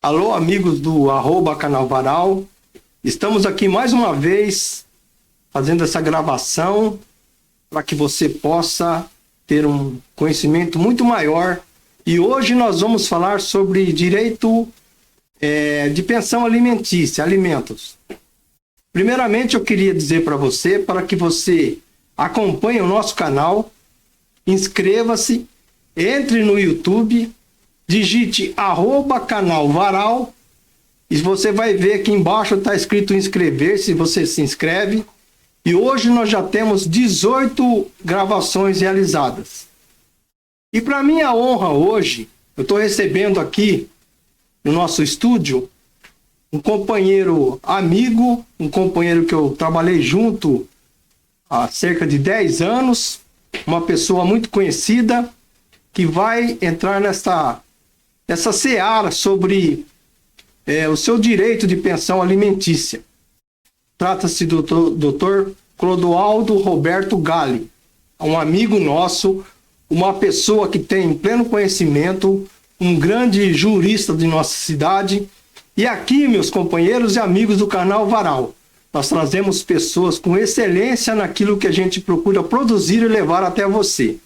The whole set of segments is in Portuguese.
Alô, amigos do @canal Varal. Estamos aqui mais uma vez fazendo essa gravação para que você possa ter um conhecimento muito maior. E hoje nós vamos falar sobre direito de pensão alimentícia, alimentos. Primeiramente, eu queria dizer para você, para que você acompanhe o nosso canal, inscreva-se, entre no YouTube, digite @canal Varal e você vai ver aqui embaixo está escrito inscrever-se, você se inscreve. E hoje nós já temos 18 gravações realizadas. E para minha honra hoje, eu estou recebendo aqui no nosso estúdio um companheiro amigo, um companheiro que eu trabalhei junto há cerca de 10 anos, uma pessoa muito conhecida, que vai entrar nessa seara sobre o seu direito de pensão alimentícia. Trata-se do Dr. Clodoaldo Roberto Galli, um amigo nosso, uma pessoa que tem pleno conhecimento, um grande jurista de nossa cidade. E aqui, meus companheiros e amigos do canal Varal, nós trazemos pessoas com excelência naquilo que a gente procura produzir e levar até você.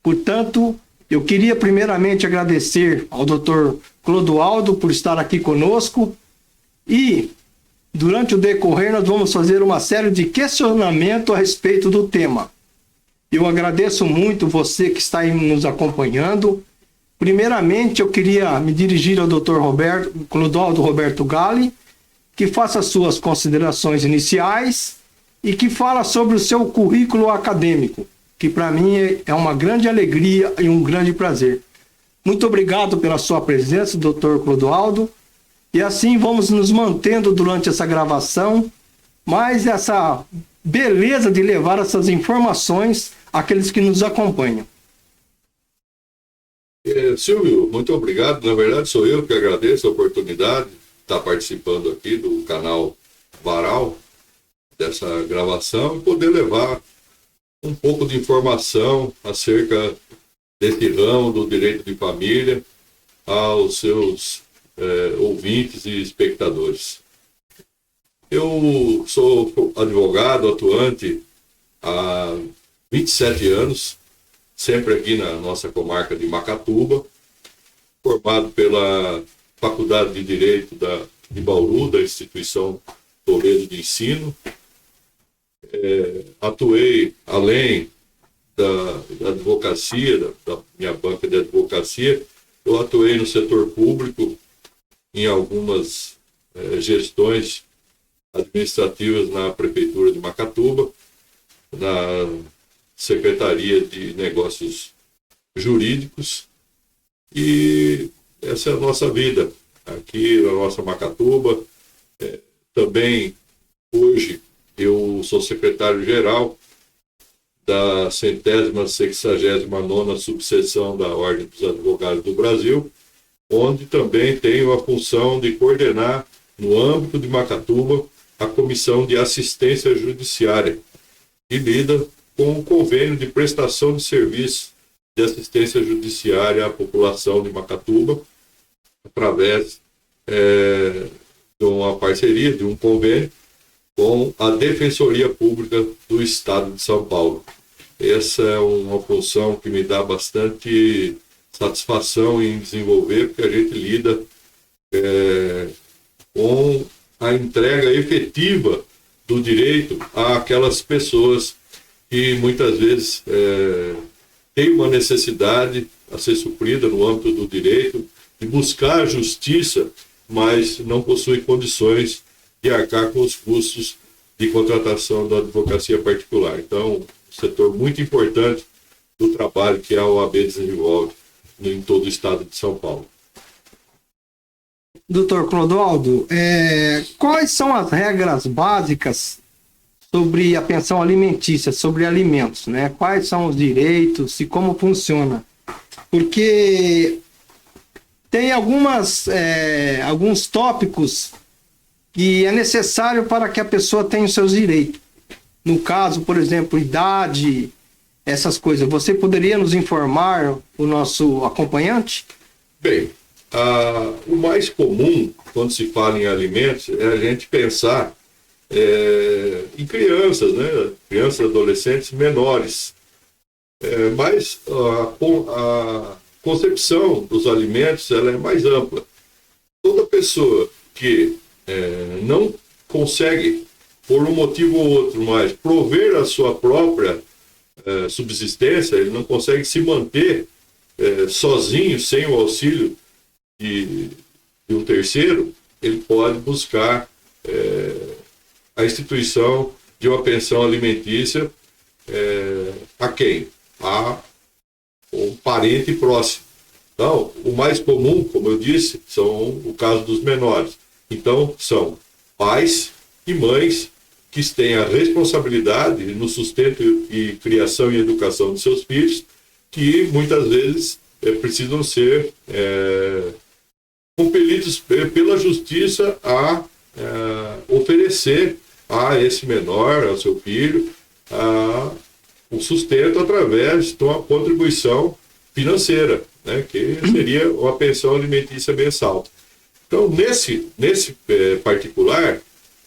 Portanto, eu queria primeiramente agradecer ao Dr. Clodoaldo por estar aqui conosco e, durante o decorrer, nós vamos fazer uma série de questionamentos a respeito do tema. Eu agradeço muito você que está aí nos acompanhando. Primeiramente, eu queria me dirigir ao Dr. Clodoaldo Roberto Galli, que faça suas considerações iniciais e que fala sobre o seu currículo acadêmico, que para mim é uma grande alegria e um grande prazer. Muito obrigado pela sua presença, Dr. Clodoaldo, e assim vamos nos mantendo durante essa gravação, mas essa beleza de levar essas informações àqueles que nos acompanham. Silvio, muito obrigado. Na verdade, sou eu que agradeço a oportunidade de estar participando aqui do canal Varal, dessa gravação, e poder levar um pouco de informação acerca desse ramo do direito de família aos seus ouvintes e espectadores. Eu sou advogado atuante há 27 anos, sempre aqui na nossa comarca de Macatuba, formado pela Faculdade de Direito de Bauru, da Instituição Toledo de Ensino. Atuei, além da advocacia, da minha banca de advocacia, eu atuei no setor público em algumas gestões administrativas na Prefeitura de Macatuba, na Secretaria de Negócios Jurídicos, e essa é a nossa vida aqui na nossa Macatuba. Também, hoje, eu sou secretário-geral da 169ª subseção da Ordem dos Advogados do Brasil, onde também tenho a função de coordenar, no âmbito de Macatuba, a Comissão de Assistência Judiciária, que lida com o convênio de prestação de serviço de assistência judiciária à população de Macatuba, através de uma parceria, de um convênio, com a Defensoria Pública do Estado de São Paulo. Essa é uma função que me dá bastante satisfação em desenvolver, porque a gente lida com a entrega efetiva do direito àquelas pessoas que muitas vezes têm uma necessidade a ser suprida no âmbito do direito, de buscar a justiça, mas não possuem condições de arcar com os custos de contratação da advocacia particular. Então, um setor muito importante do trabalho que a OAB desenvolve em todo o estado de São Paulo. Doutor Clodoaldo, quais são as regras básicas sobre a pensão alimentícia, sobre alimentos, né? Quais são os direitos e como funciona? Porque tem alguns tópicos que é necessário para que a pessoa tenha os seus direitos. No caso, por exemplo, idade, essas coisas. Você poderia nos informar, o nosso acompanhante? Bem, O mais comum, quando se fala em alimentos, é a gente pensar em crianças, né? Crianças e adolescentes menores. Mas a concepção dos alimentos ela é mais ampla. Toda pessoa que não consegue, por um motivo ou outro, mais prover a sua própria subsistência, ele não consegue se manter sozinho, sem o auxílio de um terceiro, ele pode buscar a instituição de uma pensão alimentícia a quem? A um parente próximo. Então, o mais comum, como eu disse, são o caso dos menores. Então, são pais e mães que têm a responsabilidade no sustento e criação e educação de seus filhos, que muitas vezes precisam ser compelidos pela justiça a oferecer a esse menor, ao seu filho, o sustento através de uma contribuição financeira, né, que seria uma pensão alimentícia mensal. Então, nesse particular,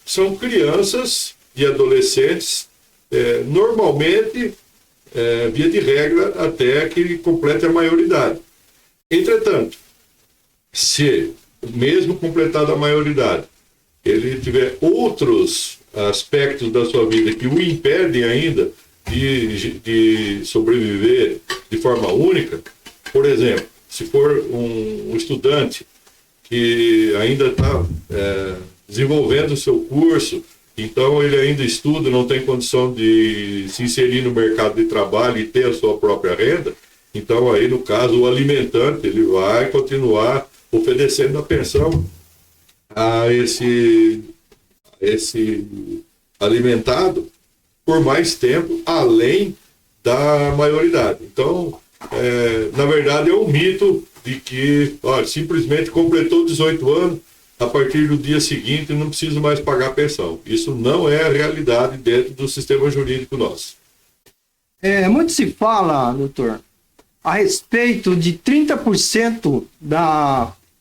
são crianças e adolescentes, normalmente, via de regra, até que complete a maioridade. Entretanto, se, mesmo completada a maioridade, ele tiver outros aspectos da sua vida que o impedem ainda de sobreviver de forma única, por exemplo, se for um estudante que ainda está desenvolvendo o seu curso, então ele ainda estuda, não tem condição de se inserir no mercado de trabalho e ter a sua própria renda, então aí no caso o alimentante ele vai continuar oferecendo a pensão a esse alimentado por mais tempo, além da maioridade. Então, na verdade, é um mito de que simplesmente completou 18 anos, a partir do dia seguinte não precisa mais pagar pensão. Isso não é a realidade dentro do sistema jurídico nosso. Muito se fala, doutor, a respeito de 30%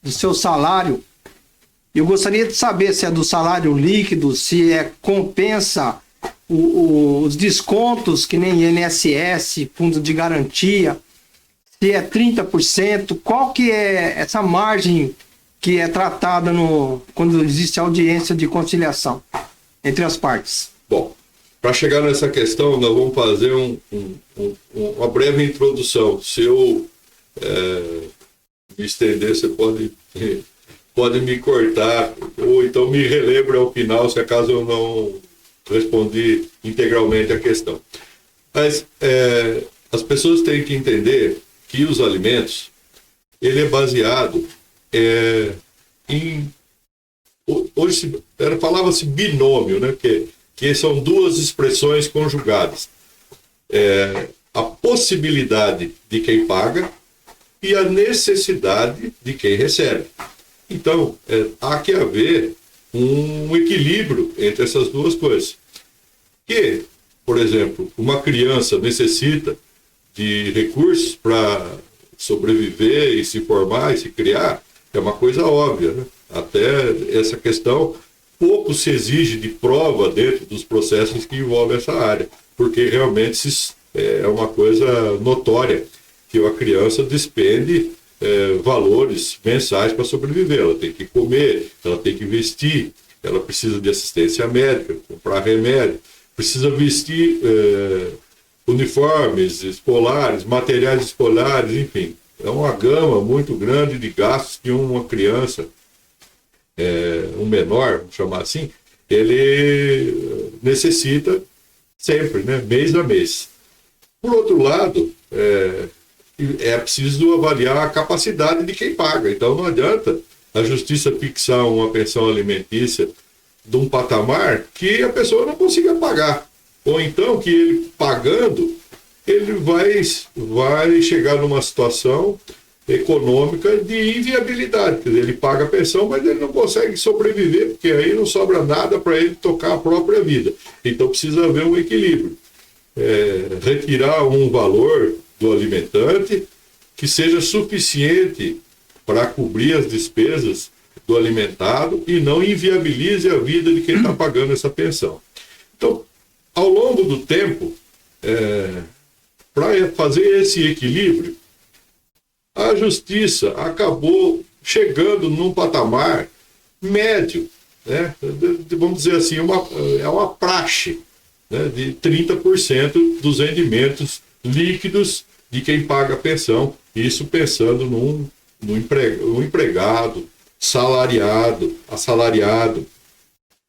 do seu salário. Eu gostaria de saber se é do salário líquido, se compensa os descontos, que nem INSS, fundo de garantia, se é 30%, qual que é essa margem que é tratada quando existe audiência de conciliação entre as partes? Bom, para chegar nessa questão, nós vamos fazer uma breve introdução. Se eu me estender, você pode me cortar, ou então me relembre ao final, se acaso eu não respondi integralmente a questão. Mas as pessoas têm que entender que os alimentos, ele é baseado hoje falava-se binômio, né? Que são duas expressões conjugadas. A possibilidade de quem paga e a necessidade de quem recebe. Então, há que haver um equilíbrio entre essas duas coisas. Que, por exemplo, uma criança necessita de recursos para sobreviver e se formar e se criar, é uma coisa óbvia, né? Até essa questão, pouco se exige de prova dentro dos processos que envolvem essa área, porque realmente é uma coisa notória que a criança despende valores mensais para sobreviver. Ela tem que comer, ela tem que vestir, ela precisa de assistência médica, comprar remédio, precisa vestir uniformes escolares, materiais escolares, enfim. É uma gama muito grande de gastos que uma criança, um menor, vamos chamar assim, ele necessita sempre, né, mês a mês. Por outro lado, é preciso avaliar a capacidade de quem paga. Então não adianta a justiça fixar uma pensão alimentícia de um patamar que a pessoa não consiga pagar. Ou então que ele pagando, ele vai chegar numa situação econômica de inviabilidade. Quer dizer, ele paga a pensão, mas ele não consegue sobreviver, porque aí não sobra nada para ele tocar a própria vida. Então precisa haver um equilíbrio. Retirar um valor do alimentante que seja suficiente para cobrir as despesas do alimentado e não inviabilize a vida de quem está pagando essa pensão. Então, ao longo do tempo, para fazer esse equilíbrio, a justiça acabou chegando num patamar médio, né? Vamos dizer assim, é uma praxe, né? De 30% dos rendimentos líquidos de quem paga a pensão, isso pensando no empregado, assalariado,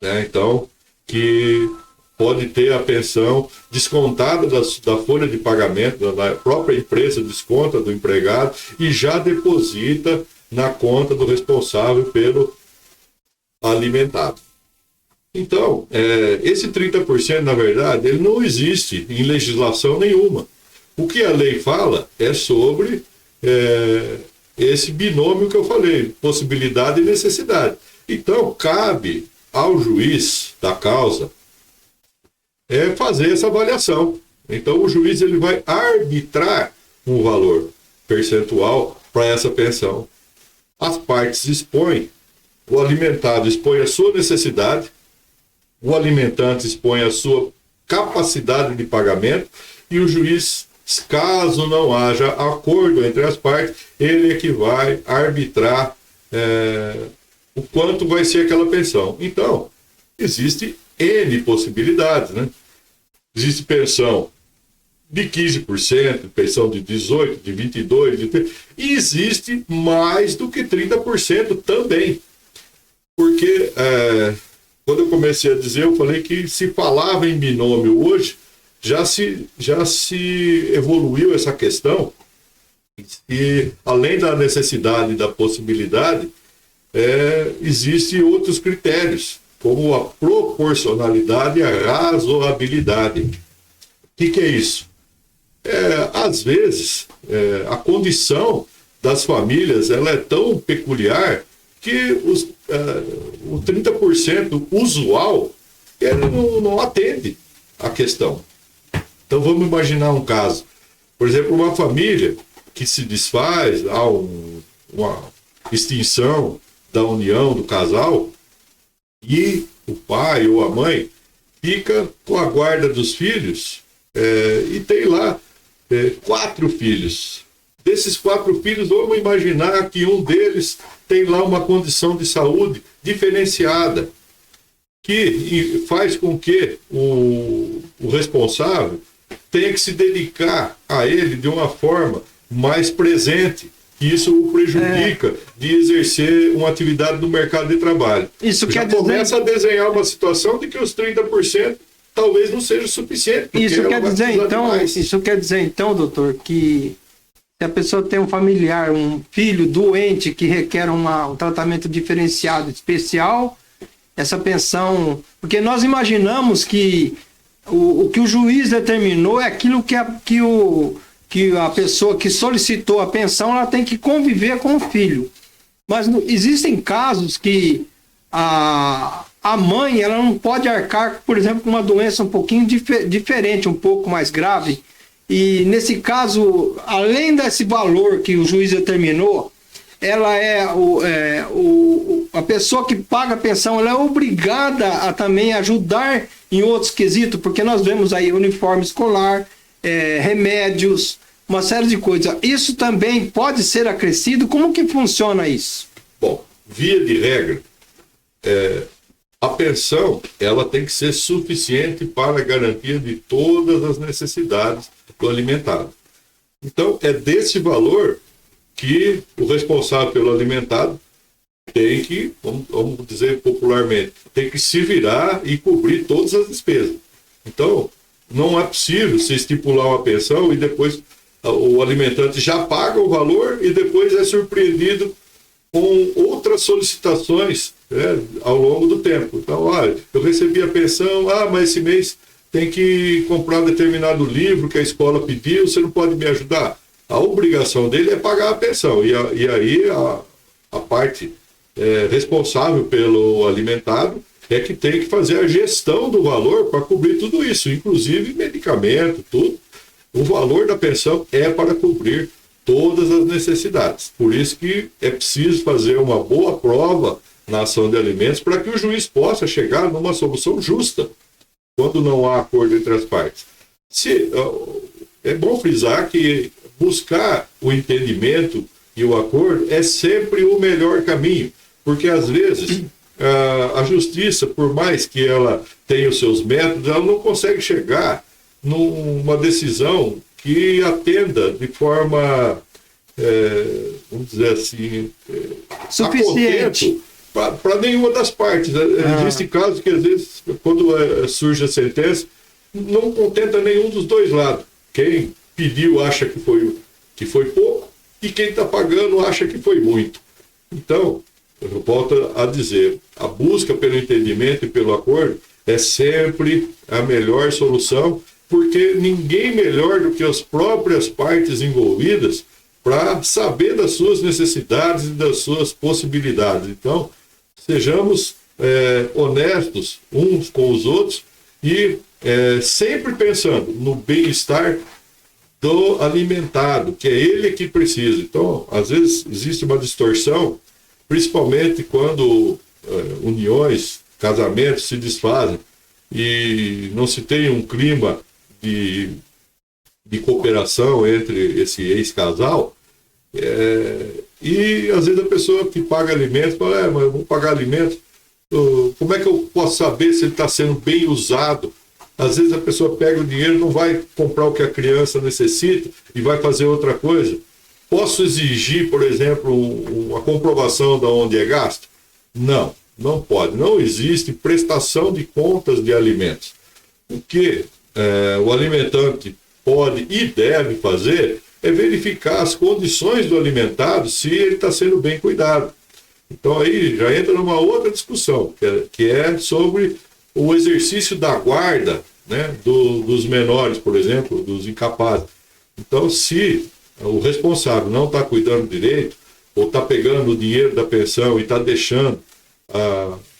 né? Então, que pode ter a pensão descontada da folha de pagamento, da própria empresa desconta do empregado e já deposita na conta do responsável pelo alimentado. Então, esse 30%, na verdade, ele não existe em legislação nenhuma. O que a lei fala é sobre esse binômio que eu falei, possibilidade e necessidade. Então, cabe ao juiz da causa fazer essa avaliação. Então, o juiz ele vai arbitrar um valor percentual para essa pensão. As partes expõem, o alimentado expõe a sua necessidade, o alimentante expõe a sua capacidade de pagamento e o juiz, caso não haja acordo entre as partes, ele é que vai arbitrar o quanto vai ser aquela pensão. Então, existe N possibilidades, né? Existe pensão de 15%, pensão de 18%, de 22%, e existe mais do que 30% também. Porque quando eu comecei a dizer, eu falei que se falava em binômio hoje, já se evoluiu essa questão, e além da necessidade e da possibilidade, existem outros critérios, como a proporcionalidade e a razoabilidade. O que é isso? Às vezes, a condição das famílias ela é tão peculiar que o 30% usual ele não atende à questão. Então vamos imaginar um caso. Por exemplo, uma família que se desfaz, há uma extinção da união do casal e o pai ou a mãe fica com a guarda dos filhos e tem lá 4 filhos. Desses 4 filhos, vamos imaginar que um deles tem lá uma condição de saúde diferenciada, que faz com que o responsável tenha que se dedicar a ele de uma forma mais presente. Isso o prejudica de exercer uma atividade no mercado de trabalho. Isso já começa a desenhar uma situação de que os 30% talvez não seja suficiente. Isso quer dizer então, doutor, que se a pessoa tem um familiar, um filho doente que requer um tratamento diferenciado especial, essa pensão... Porque nós imaginamos que o que o juiz determinou é aquilo que a pessoa que solicitou a pensão ela tem que conviver com o filho. Mas existem casos que a mãe ela não pode arcar, por exemplo, com uma doença um pouquinho diferente, um pouco mais grave. E nesse caso, além desse valor que o juiz determinou, ela a pessoa que paga a pensão, ela é obrigada a também ajudar em outros quesitos, porque nós vemos aí uniforme escolar, remédios, uma série de coisas. Isso também pode ser acrescido? Como que funciona isso? Bom, via de regra, a pensão ela tem que ser suficiente para a garantia de todas as necessidades do alimentado. Então, é desse valor que o responsável pelo alimentado tem que, vamos dizer popularmente, tem que se virar e cobrir todas as despesas. Então, não é possível se estipular uma pensão e depois o alimentante já paga o valor e depois é surpreendido com outras solicitações ao longo do tempo. Então, eu recebi a pensão, mas esse mês tem que comprar um determinado livro que a escola pediu, você não pode me ajudar? A obrigação dele é pagar a pensão. E aí a parte responsável pelo alimentado é que tem que fazer a gestão do valor para cobrir tudo isso, inclusive medicamento, tudo. O valor da pensão é para cobrir todas as necessidades. Por isso que é preciso fazer uma boa prova na ação de alimentos para que o juiz possa chegar numa solução justa quando não há acordo entre as partes. É bom frisar que buscar o entendimento e o acordo é sempre o melhor caminho, porque às vezes a justiça, por mais que ela tenha os seus métodos, ela não consegue chegar numa decisão que atenda de forma, vamos dizer assim, suficiente para nenhuma das partes. Existem casos que, às vezes, quando surge a sentença, não contenta nenhum dos dois lados. Quem pediu acha que foi pouco e quem está pagando acha que foi muito. Então, eu volto a dizer, a busca pelo entendimento e pelo acordo é sempre a melhor solução, porque ninguém melhor do que as próprias partes envolvidas para saber das suas necessidades e das suas possibilidades. Então, sejamos honestos uns com os outros e sempre pensando no bem-estar do alimentado, que é ele que precisa. Então, às vezes, existe uma distorção, principalmente quando uniões, casamentos se desfazem e não se tem um clima de cooperação entre esse ex-casal, e às vezes a pessoa que paga alimentos fala, mas eu vou pagar alimentos, como é que eu posso saber se ele está sendo bem usado? Às vezes a pessoa pega o dinheiro, não vai comprar o que a criança necessita e vai fazer outra coisa. Posso exigir, por exemplo, a comprovação de onde é gasto? Não, não pode. Não existe prestação de contas de alimentos. O que o alimentante pode e deve fazer é verificar as condições do alimentado, se ele está sendo bem cuidado. Então aí já entra numa outra discussão, que é sobre o exercício da guarda, né, dos menores, por exemplo, dos incapazes. Então, se o responsável não está cuidando direito, ou está pegando o dinheiro da pensão e está deixando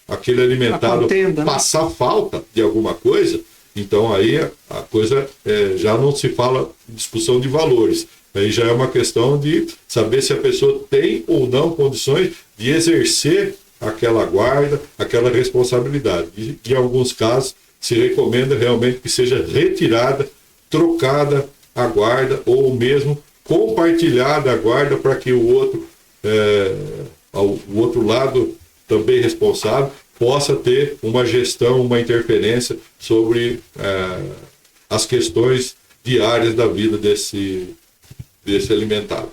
aquele alimentado passar falta de alguma coisa, então aí a coisa já não se fala discussão de valores. Aí já é uma questão de saber se a pessoa tem ou não condições de exercer aquela guarda, aquela responsabilidade. E em alguns casos se recomenda realmente que seja retirada, trocada a guarda ou mesmo compartilhada a guarda para que o outro lado também responsável possa ter uma gestão, uma interferência sobre as questões diárias da vida desse alimentado.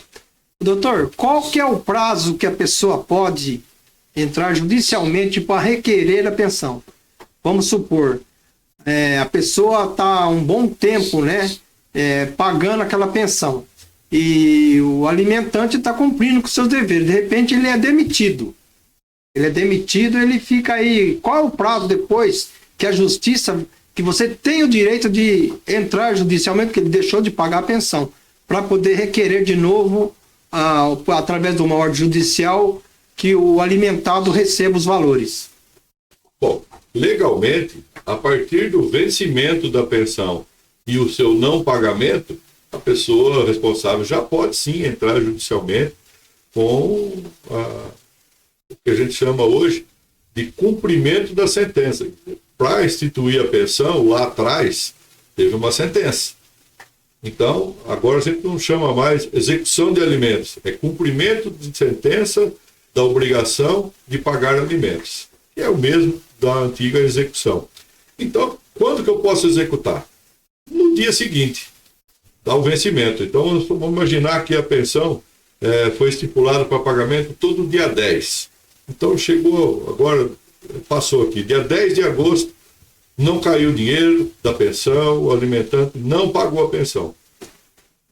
Doutor, qual que é o prazo que a pessoa pode entrar judicialmente para requerer a pensão? Vamos supor, a pessoa está um bom tempo, né, pagando aquela pensão e o alimentante está cumprindo com seus deveres. De repente ele é demitido. Ele fica aí. Qual é o prazo depois que a justiça, que você tem o direito de entrar judicialmente, porque ele deixou de pagar a pensão, para poder requerer de novo, através de uma ordem judicial, que o alimentado receba os valores? Bom, legalmente, a partir do vencimento da pensão e o seu não pagamento, a pessoa responsável já pode sim entrar judicialmente com o que a gente chama hoje de cumprimento da sentença. Para instituir a pensão, lá atrás, teve uma sentença. Então, agora a gente não chama mais execução de alimentos, é cumprimento de sentença da obrigação de pagar alimentos, que é o mesmo da antiga execução. Então, quando que eu posso executar? No dia seguinte, dá o vencimento. Então, vamos imaginar que a pensão foi estipulada para pagamento todo dia 10. Então, chegou, agora passou aqui, dia 10 de agosto, não caiu o dinheiro da pensão, o alimentante não pagou a pensão.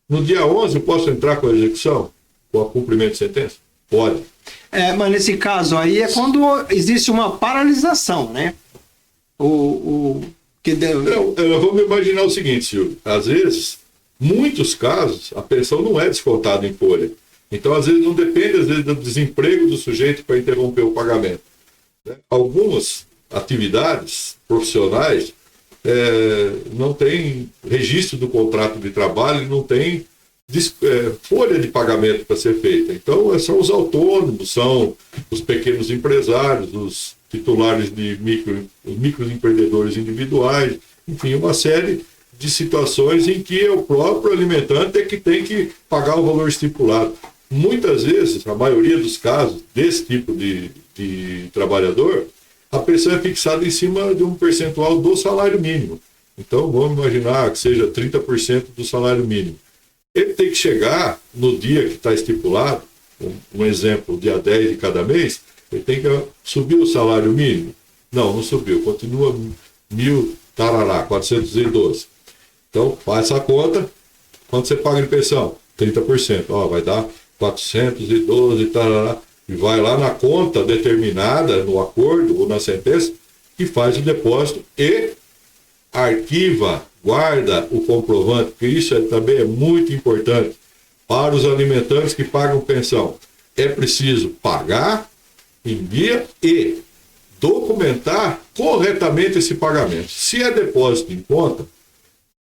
No dia 11, eu posso entrar com a execução? Com o cumprimento de sentença? Pode. Mas nesse caso aí é quando existe uma paralisação, né? Vamos imaginar o seguinte, Silvio. Às vezes, muitos casos, a pensão não é descontada em folha. Então, às vezes, não depende do desemprego do sujeito para interromper o pagamento. Algumas atividades profissionais não tem registro do contrato de trabalho, não tem folha de pagamento para ser feita. Então, são os autônomos, são os pequenos empresários, os titulares de microempreendedores individuais, enfim, uma série de situações em que o próprio alimentante é que tem que pagar o valor estipulado. Muitas vezes, a maioria dos casos desse tipo de trabalhador, a pensão é fixada em cima de um percentual do salário mínimo. Então, vamos imaginar que seja 30% do salário mínimo. Ele tem que chegar no dia que está estipulado, um exemplo, dia 10 de cada mês, ele tem que subir o salário mínimo. Não subiu, continua 412. Então, faz essa conta, quanto você paga de pensão? 30%. Vai dar 412, tarará, e vai lá na conta determinada, no acordo ou na sentença, e faz o depósito e arquiva, guarda o comprovante, porque isso também é muito importante para os alimentantes que pagam pensão. É preciso pagar em dia e documentar corretamente esse pagamento. Se é depósito em conta,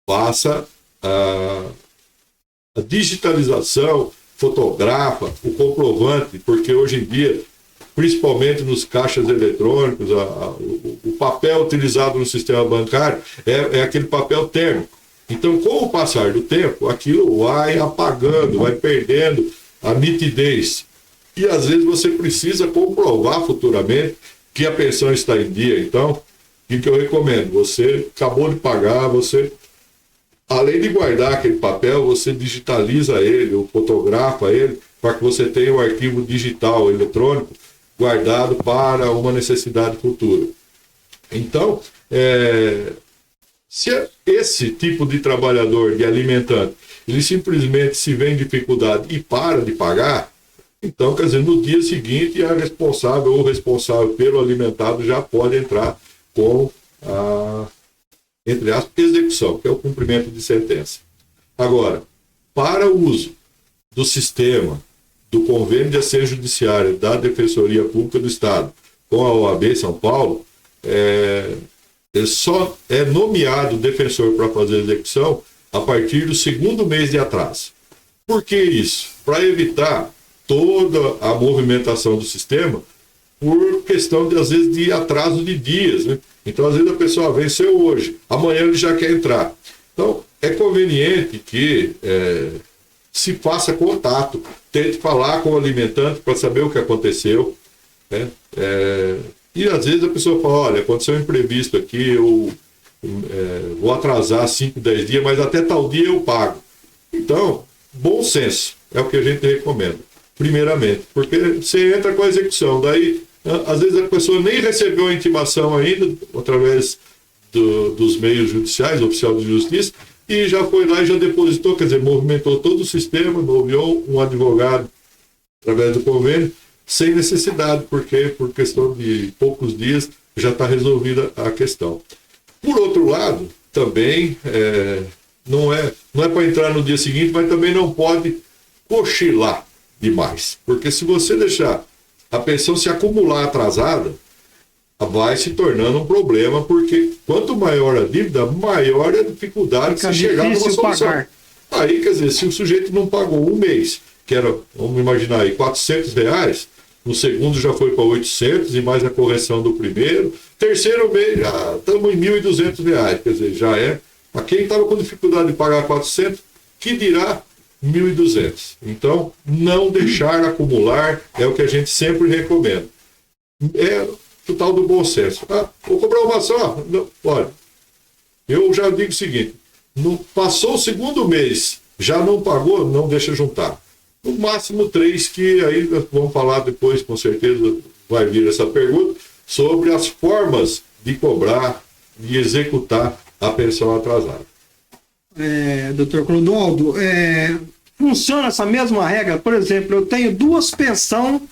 faça a digitalização, fotografa o comprovante, porque hoje em dia, principalmente nos caixas eletrônicos, o papel utilizado no sistema bancário é aquele papel térmico. Então, com o passar do tempo, aquilo vai apagando, vai perdendo a nitidez. E às vezes você precisa comprovar futuramente que a pensão está em dia. Então, o que eu recomendo? Você acabou de pagar, você, além de guardar aquele papel, você digitaliza ele, ou fotografa ele, para que você tenha o arquivo digital, eletrônico, guardado para uma necessidade futura. Então, se esse tipo de trabalhador, de alimentante, ele simplesmente se vê em dificuldade e para de pagar, então, quer dizer, no dia seguinte, a responsável ou responsável pelo alimentado já pode entrar com a, entre aspas, execução, que é o cumprimento de sentença. Agora, para o uso do sistema, do convênio de assistência judiciária da Defensoria Pública do Estado com a OAB São Paulo, ele só é nomeado defensor para fazer a execução a partir do segundo mês de atraso. Por que isso? Para evitar toda a movimentação do sistema por questão, às vezes, de atraso de dias, né? Então, às vezes, a pessoa venceu hoje, amanhã ele já quer entrar. Então, é conveniente que se faça contato, tente falar com o alimentante para saber o que aconteceu, né? E às vezes a pessoa fala, olha, aconteceu um imprevisto aqui, eu vou atrasar 5, 10 dias, mas até tal dia eu pago. Então, bom senso é o que a gente recomenda, primeiramente, porque você entra com a execução, daí às vezes a pessoa nem recebeu a intimação ainda, através dos meios judiciais, oficial de justiça, e já foi lá e já depositou, quer dizer, movimentou todo o sistema, nomeou um advogado através do convênio, sem necessidade, porque por questão de poucos dias já está resolvida a questão. Por outro lado, também não é para entrar no dia seguinte, mas também não pode cochilar demais, porque se você deixar a pensão se acumular atrasada, vai se tornando um problema, porque quanto maior a dívida, maior a dificuldade de se chegar numa solução. Pagar. Aí, quer dizer, se o sujeito não pagou um mês, que era, vamos imaginar aí, R$400, no segundo já foi para 800 e mais a correção do primeiro, terceiro mês já estamos em R$1.200, quer dizer, já é, para quem estava com dificuldade de pagar 400, que dirá 1.200. Então, não deixar acumular é o que a gente sempre recomenda. É o tal do bom senso. Vou cobrar uma só? Não, olha, eu já digo o seguinte, passou o segundo mês, já não pagou, não deixa juntar. No máximo 3, que aí vamos falar depois, com certeza vai vir essa pergunta, sobre as formas de cobrar e executar a pensão atrasada. Doutor Clodoaldo, funciona essa mesma regra? Por exemplo, eu tenho 2 pensões,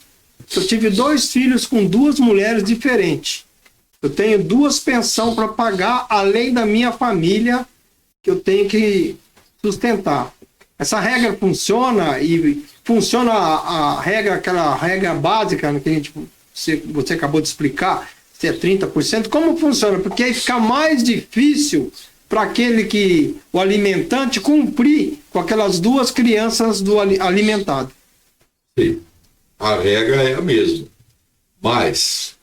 eu tive 2 filhos com 2 mulheres diferentes. Eu tenho 2 pensões para pagar, além da minha família, que eu tenho que sustentar. Essa regra funciona e funciona a regra, aquela regra básica que você acabou de explicar, se é 30%, como funciona? Porque aí fica mais difícil para aquele que, o alimentante, cumprir com aquelas duas crianças do alimentado. Sim, a regra é a mesma. Mas,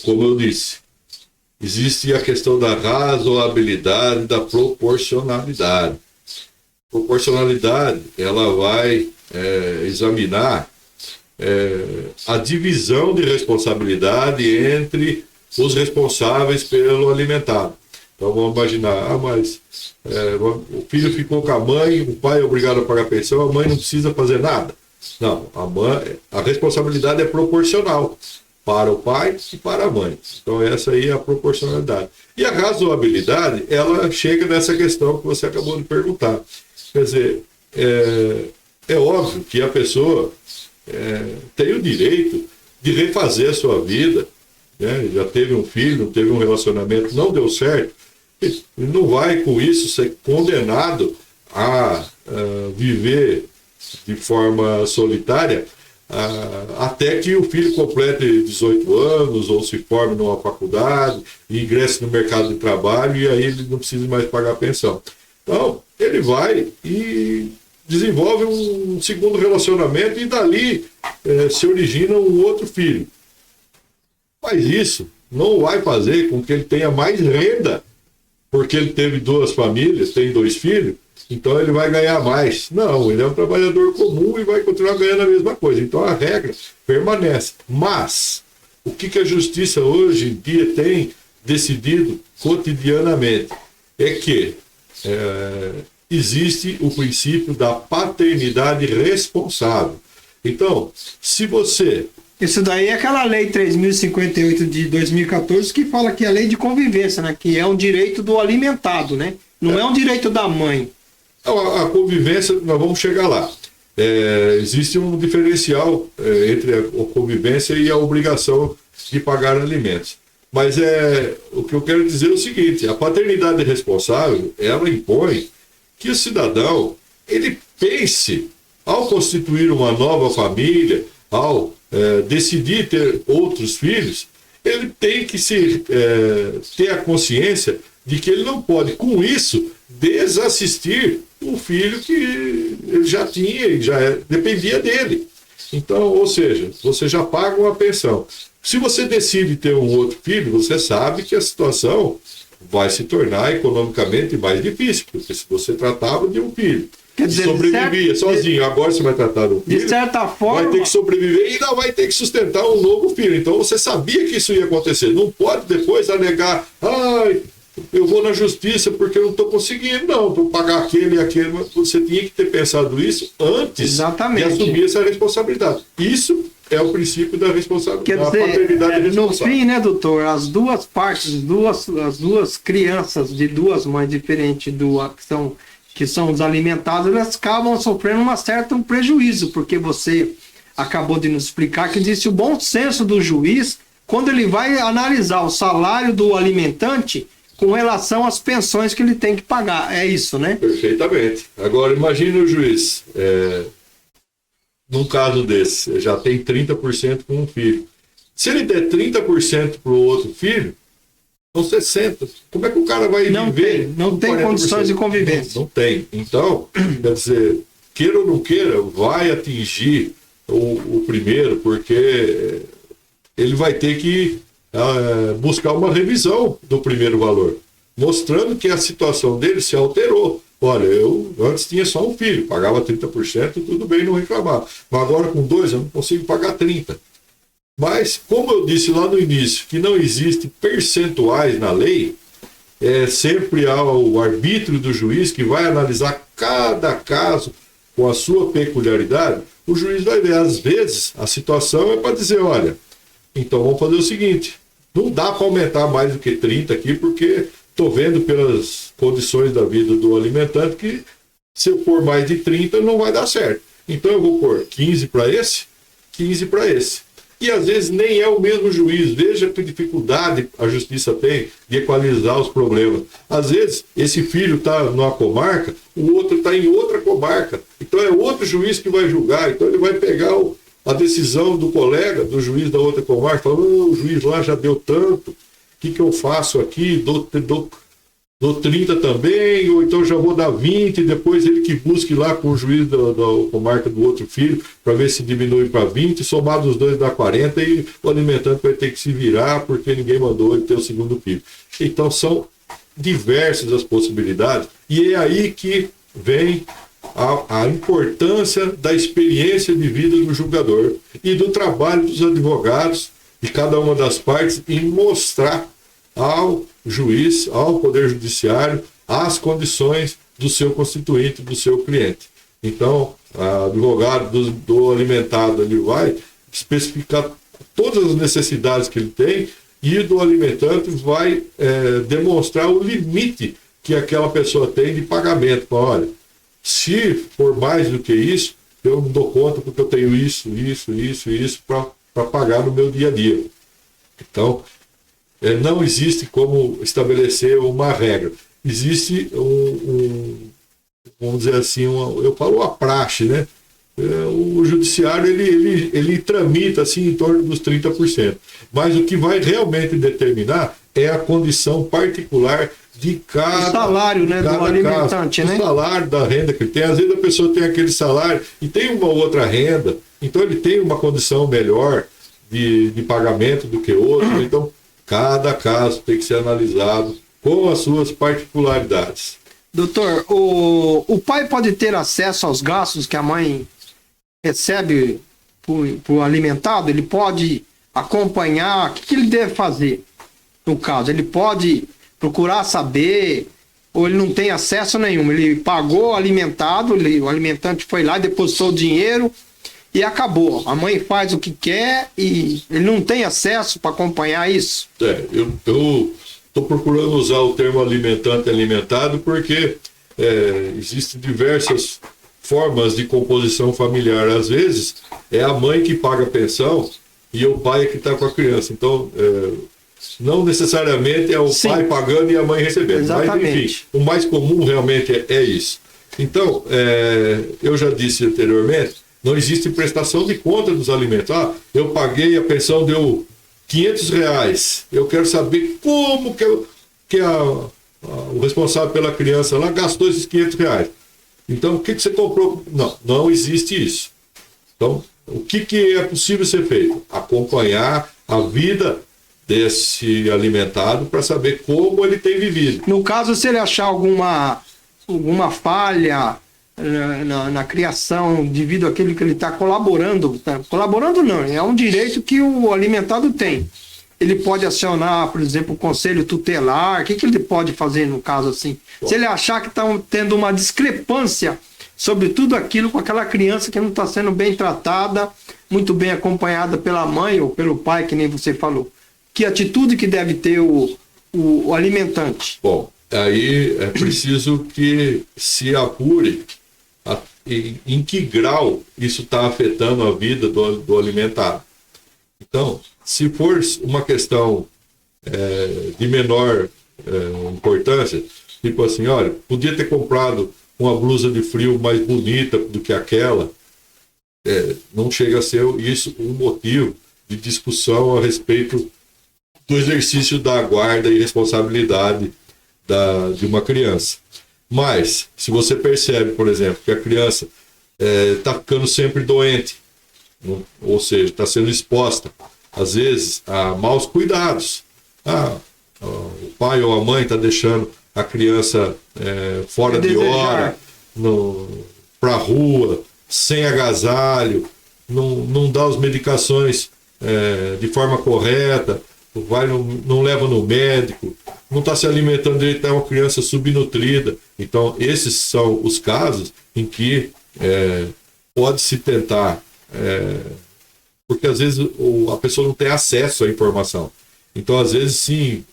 como eu disse, existe a questão da razoabilidade, da proporcionalidade. Proporcionalidade, ela vai examinar a divisão de responsabilidade entre os responsáveis pelo alimentado. Então vamos imaginar, mas o filho ficou com a mãe, o pai é obrigado a pagar pensão, a mãe não precisa fazer nada. Não, a responsabilidade é proporcional para o pai e para a mãe. Então essa aí é a proporcionalidade. E a razoabilidade, ela chega nessa questão que você acabou de perguntar. Quer dizer, é óbvio que a pessoa tem o direito de refazer a sua vida, né? Já teve um filho, teve um relacionamento, não deu certo, e não vai com isso ser condenado a viver de forma solitária até que o filho complete 18 anos ou se forme numa faculdade e ingresse no mercado de trabalho e aí ele não precisa mais pagar pensão. Então, ele vai e desenvolve um segundo relacionamento e dali se origina um outro filho. Mas isso não vai fazer com que ele tenha mais renda, porque ele teve duas famílias, tem 2 filhos, então ele vai ganhar mais. Não, ele é um trabalhador comum e vai continuar ganhando a mesma coisa. Então a regra permanece. Mas o que a justiça hoje em dia tem decidido cotidianamente é que existe o princípio da paternidade responsável. Então, se você... Isso daí é aquela lei 3.058 de 2014 que fala que é a lei de convivência, né? Que é um direito do alimentado, né? Não é um direito da mãe. A convivência, nós vamos chegar lá. Existe um diferencial entre a convivência e a obrigação de pagar alimentos. Mas o que eu quero dizer é o seguinte, a paternidade responsável, ela impõe que o cidadão, ele pense, ao constituir uma nova família, ao decidir ter outros filhos, ele tem que ter a consciência de que ele não pode, com isso, desassistir um filho que ele já tinha e dependia dele. Então, ou seja, você já paga uma pensão. Se você decide ter um outro filho, você sabe que a situação vai se tornar economicamente mais difícil, porque se você tratava de um filho, quer dizer, sobrevivia sozinho, agora você vai tratar de um filho, de certa forma, vai ter que sobreviver e ainda vai ter que sustentar um novo filho. Então você sabia que isso ia acontecer. Não pode depois alegar, eu vou na justiça porque eu não estou conseguindo, não, vou pagar aquele e aquele. Mas você tinha que ter pensado isso antes de assumir essa responsabilidade. Isso é o princípio da responsabilidade, da paternidade responsável. No fim, né, doutor, as duas partes, as duas crianças de duas mães diferentes que são os alimentados, elas acabam sofrendo um certo prejuízo, porque você acabou de nos explicar que existe o bom senso do juiz quando ele vai analisar o salário do alimentante com relação às pensões que ele tem que pagar. É isso, né? Perfeitamente. Agora, imagine o juiz, num caso desse, já tem 30% com um filho. Se ele der 30% para o outro filho, são 60%. Como é que o cara vai viver? Não tem condições de convivência. Não tem. Então, quer dizer, queira ou não queira, vai atingir o primeiro, porque ele vai ter que buscar uma revisão do primeiro valor, mostrando que a situação dele se alterou. Olha, eu antes tinha só um filho, pagava 30%, tudo bem, não reclamava. Mas agora com 2 eu não consigo pagar 30%. Mas, como eu disse lá no início, que não existe percentuais na lei, sempre ao arbítrio do juiz, que vai analisar cada caso com a sua peculiaridade, o juiz vai ver. Às vezes, a situação é para dizer, olha, então vamos fazer o seguinte, não dá para aumentar mais do que 30 aqui, porque estou vendo pelas condições da vida do alimentante que se eu pôr mais de 30 não vai dar certo. Então eu vou pôr 15 para esse, 15 para esse. E às vezes nem é o mesmo juiz. Veja que dificuldade a justiça tem de equalizar os problemas. Às vezes esse filho está numa comarca, o outro está em outra comarca. Então é outro juiz que vai julgar. Então ele vai pegar a decisão do colega, do juiz da outra comarca, falando, o juiz lá já deu tanto, o que eu faço aqui? dou 30 também, ou então já vou dar 20, depois ele que busque lá com o juiz da comarca do outro filho, para ver se diminui para 20, somado os dois dá 40, e o alimentante vai ter que se virar, porque ninguém mandou ele ter o segundo filho. Então são diversas as possibilidades, e é aí que vem a importância da experiência de vida do julgador e do trabalho dos advogados de cada uma das partes em mostrar ao juiz, ao Poder Judiciário, as condições do seu constituinte, do seu cliente. Então, o advogado do alimentado ele vai especificar todas as necessidades que ele tem, e do alimentante vai demonstrar o limite que aquela pessoa tem de pagamento. Olha, se for mais do que isso, eu não dou conta porque eu tenho isso para pagar no meu dia a dia. Então, não existe como estabelecer uma regra. Existe vamos dizer assim, eu falo a praxe, né? O judiciário ele tramita assim em torno dos 30%. Mas o que vai realmente determinar é a condição particular de cada... O salário, né, do alimentante, né? O salário, da renda que ele tem. Às vezes a pessoa tem aquele salário e tem uma outra renda, então ele tem uma condição melhor de pagamento do que outro. Então, cada caso tem que ser analisado com as suas particularidades. Doutor, o pai pode ter acesso aos gastos que a mãe recebe por alimentado? Ele pode acompanhar? O que ele deve fazer no caso? Ele pode procurar saber, ou ele não tem acesso nenhum? Ele pagou alimentado, o alimentante foi lá, depositou o dinheiro e acabou. A mãe faz o que quer e ele não tem acesso para acompanhar isso? Eu estou procurando usar o termo alimentante e alimentado porque existem diversas formas de composição familiar. Às vezes é a mãe que paga a pensão e o pai é que está com a criança. Então, não necessariamente é o Sim. pai pagando e a mãe recebendo. Exatamente. Mas, enfim, o mais comum realmente é isso. Então, eu já disse anteriormente, não existe prestação de conta dos alimentos. Eu paguei, a pensão deu R$500. Eu quero saber como que o responsável pela criança lá gastou esses R$500. Então, o que você comprou? Não existe isso. Então, o que é possível ser feito? Acompanhar a vida desse alimentado para saber como ele tem vivido. No caso, se ele achar alguma falha na criação devido àquilo que ele está colaborando, colaborando não, é um direito que o alimentado tem. Ele pode acionar, por exemplo, o conselho tutelar. O que ele pode fazer no caso assim? Bom, se ele achar que está tendo uma discrepância sobre tudo aquilo com aquela criança que não está sendo bem tratada, muito bem acompanhada pela mãe ou pelo pai, que nem você falou. Que atitude que deve ter o alimentante? Bom, aí é preciso que se apure em que grau isso está afetando a vida do alimentado. Então, se for uma questão de menor importância, tipo assim, olha, podia ter comprado uma blusa de frio mais bonita do que aquela, não chega a ser isso um motivo de discussão a respeito do exercício da guarda e responsabilidade de uma criança. Mas, se você percebe, por exemplo, que a criança está ficando sempre doente, ou seja, está sendo exposta, às vezes, a maus cuidados. O pai ou a mãe está deixando a criança fora de hora, para a rua, sem agasalho, não dá as medicações de forma correta, não leva no médico, não está se alimentando direito, é uma criança subnutrida. Então, esses são os casos em que pode-se tentar, porque às vezes a pessoa não tem acesso à informação. Então, às vezes, sim,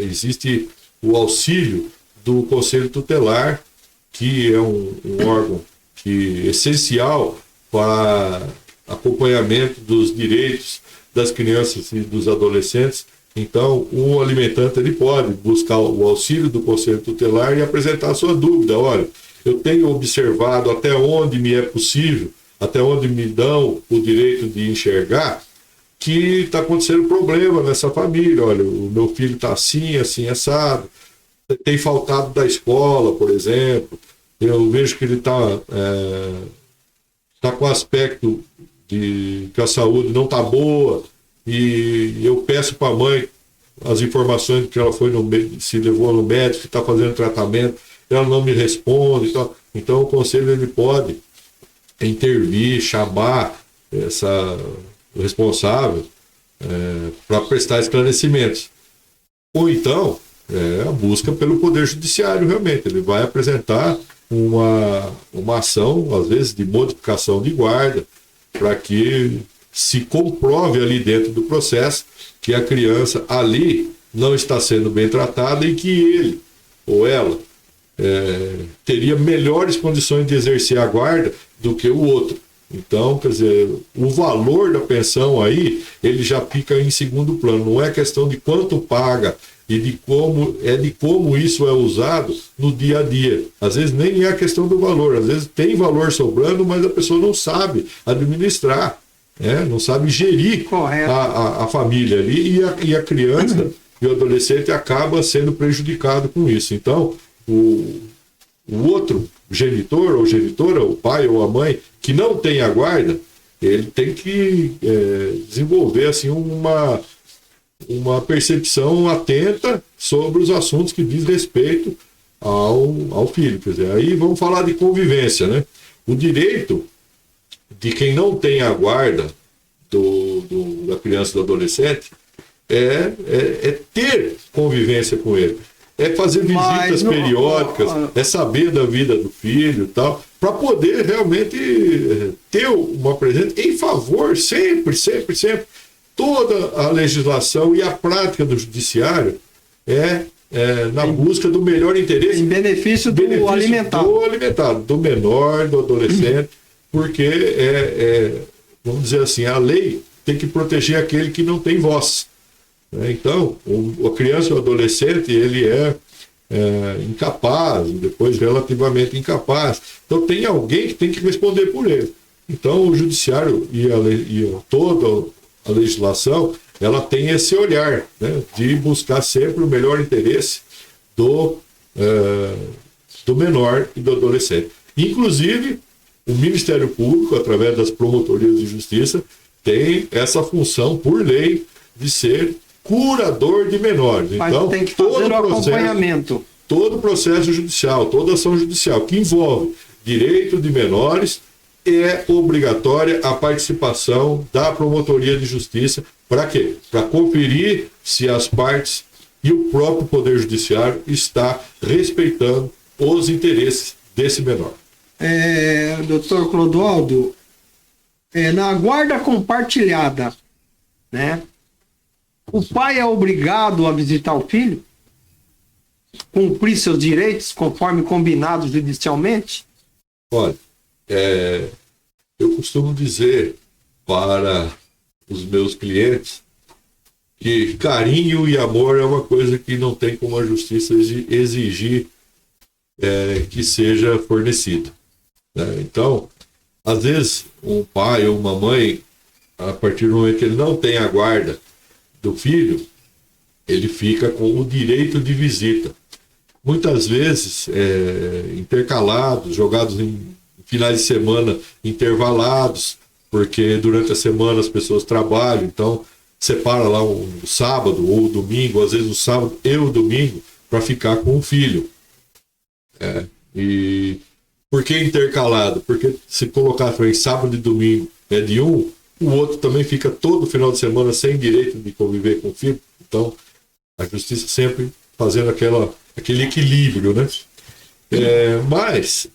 existe o auxílio do Conselho Tutelar, que é um órgão essencial para acompanhamento dos direitos das crianças e dos adolescentes. Então, o alimentante ele pode buscar o auxílio do Conselho Tutelar e apresentar a sua dúvida. Olha, eu tenho observado até onde me é possível, até onde me dão o direito de enxergar, que está acontecendo problema nessa família. Olha, o meu filho está assim, assim, assado. tem faltado da escola, por exemplo. Eu vejo que ele está com aspecto de que a saúde não está boa, e eu peço para a mãe as informações que ela foi se levou no médico, que está fazendo tratamento, ela não me responde. Então o conselho ele pode intervir, chamar o responsável para prestar esclarecimentos. Ou então, a busca pelo Poder Judiciário, realmente. Ele vai apresentar uma ação, às vezes, de modificação de guarda, para que se comprove ali dentro do processo que a criança ali não está sendo bem tratada e que ele ou ela teria melhores condições de exercer a guarda do que o outro. Então, quer dizer, o valor da pensão aí, ele já fica em segundo plano. Não é questão de quanto paga e de como isso é usado no dia a dia. Às vezes nem é a questão do valor. Às vezes tem valor sobrando, mas a pessoa não sabe administrar, não sabe gerir a família ali, e a criança e o adolescente acaba sendo prejudicado com isso. Então, o outro genitor ou genitora, o pai ou a mãe, que não tem a guarda, ele tem que desenvolver assim, uma percepção atenta sobre os assuntos que diz respeito ao filho. Quer dizer, aí vamos falar de convivência, né? O direito de quem não tem a guarda da criança e do adolescente é ter convivência com ele. É fazer visitas periódicas, é saber da vida do filho e tal, para poder realmente ter uma presença em favor, sempre. Toda a legislação e a prática do judiciário na busca do melhor interesse. Em benefício do alimentado. Do alimentado, do menor, do adolescente, porque vamos dizer assim, a lei tem que proteger aquele que não tem voz. Então, a criança ou o adolescente, ele é incapaz, depois relativamente incapaz. Então, tem alguém que tem que responder por ele. Então, o judiciário e toda a legislação, ela tem esse olhar, né, de buscar sempre o melhor interesse do menor e do adolescente. Inclusive, o Ministério Público, através das promotorias de justiça, tem essa função, por lei, de ser curador de menores. Mas então, tem que fazer o acompanhamento. Todo processo judicial, toda ação judicial que envolve direito de menores, é obrigatória a participação da promotoria de justiça. Para quê? Para conferir se as partes e o próprio Poder Judiciário está respeitando os interesses desse menor. Doutor Clodoaldo, na guarda compartilhada, né? O pai é obrigado a visitar o filho? Cumprir seus direitos conforme combinado judicialmente? Olha, eu costumo dizer para os meus clientes que carinho e amor é uma coisa que não tem como a justiça exigir que seja fornecido. Então, às vezes, um pai ou uma mãe, a partir do momento que ele não tem a guarda do filho, ele fica com o direito de visita. Muitas vezes, intercalados, jogados em finais de semana intervalados, porque durante a semana as pessoas trabalham, então separa lá o sábado ou o domingo, às vezes o sábado e o domingo, para ficar com o filho. E por que intercalado? Porque se colocar em sábado e domingo é de um, o outro também fica todo final de semana sem direito de conviver com o filho. Então, a justiça sempre fazendo aquele equilíbrio, né? Mas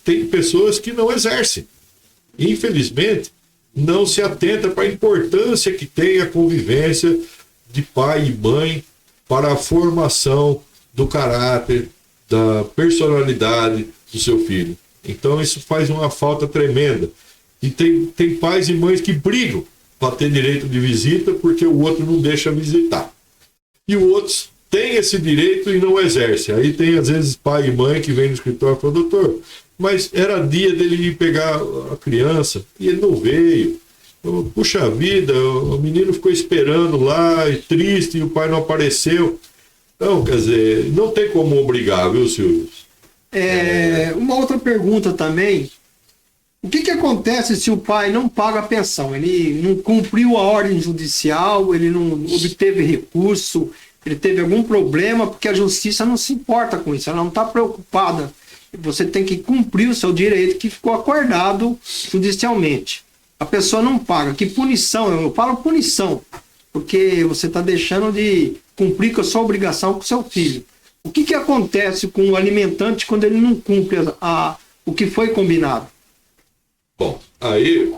tem pessoas que não exercem. Infelizmente, não se atenta para a importância que tem a convivência de pai e mãe para a formação do caráter, da personalidade do seu filho. Então, isso faz uma falta tremenda. E tem pais e mães que brigam para ter direito de visita porque o outro não deixa visitar. E os outros têm esse direito e não exercem. Aí tem, às vezes, pai e mãe que vem no escritório e fala: doutor, mas era dia dele ir pegar a criança e ele não veio. Puxa vida, o menino ficou esperando lá, triste, e o pai não apareceu. Então, quer dizer, não tem como obrigar, viu, Silvio? Uma outra pergunta também. O que acontece se o pai não paga a pensão? Ele não cumpriu a ordem judicial, ele não obteve recurso, ele teve algum problema, porque a justiça não se importa com isso, ela não está preocupada. Você tem que cumprir o seu direito que ficou acordado judicialmente. A pessoa não paga. Que punição? Eu falo punição, porque você está deixando de cumprir com a sua obrigação com o seu filho. O que acontece com o alimentante quando ele não cumpre o que foi combinado? Bom, aí,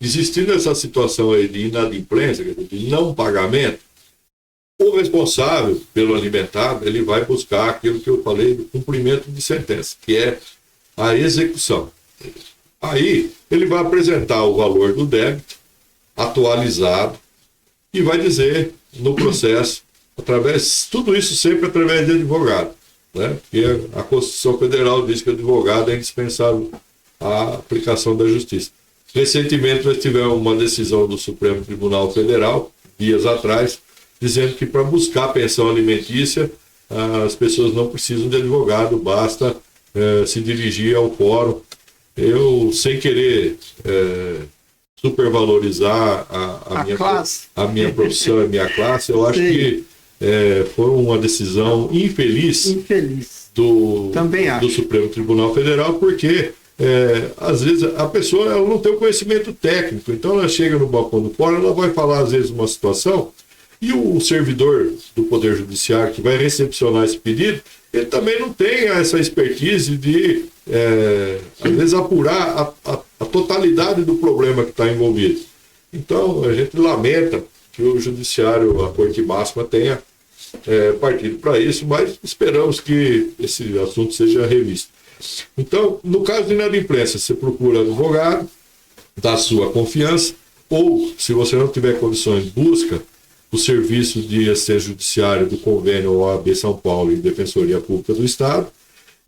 existindo essa situação aí de inadimplência, de não pagamento, o responsável pelo alimentado, ele vai buscar aquilo que eu falei do cumprimento de sentença, que é a execução. Aí, ele vai apresentar o valor do débito atualizado e vai dizer no processo, tudo isso sempre através de advogado, né? Porque a Constituição Federal diz que o advogado é indispensável à aplicação da justiça. Recentemente nós tivemos uma decisão do Supremo Tribunal Federal, dias atrás, dizendo que para buscar pensão alimentícia as pessoas não precisam de advogado, basta se dirigir ao fórum. Eu, sem querer supervalorizar a minha profissão, a minha classe, eu acho que foi uma decisão infeliz do Supremo Tribunal Federal, porque às vezes a pessoa ela não tem o conhecimento técnico, então ela chega no balcão do fórum, ela vai falar às vezes uma situação, e o servidor do Poder Judiciário que vai recepcionar esse pedido, ele também não tem essa expertise de, às vezes, apurar a totalidade do problema que está envolvido. Então, a gente lamenta que o Judiciário, a Corte Máxima, tenha partido para isso, mas esperamos que esse assunto seja revisto. Então, no caso de inadimplência, você procura advogado da sua confiança, ou, se você não tiver condições, busca o serviço de assistência judiciária do convênio OAB São Paulo e Defensoria Pública do Estado,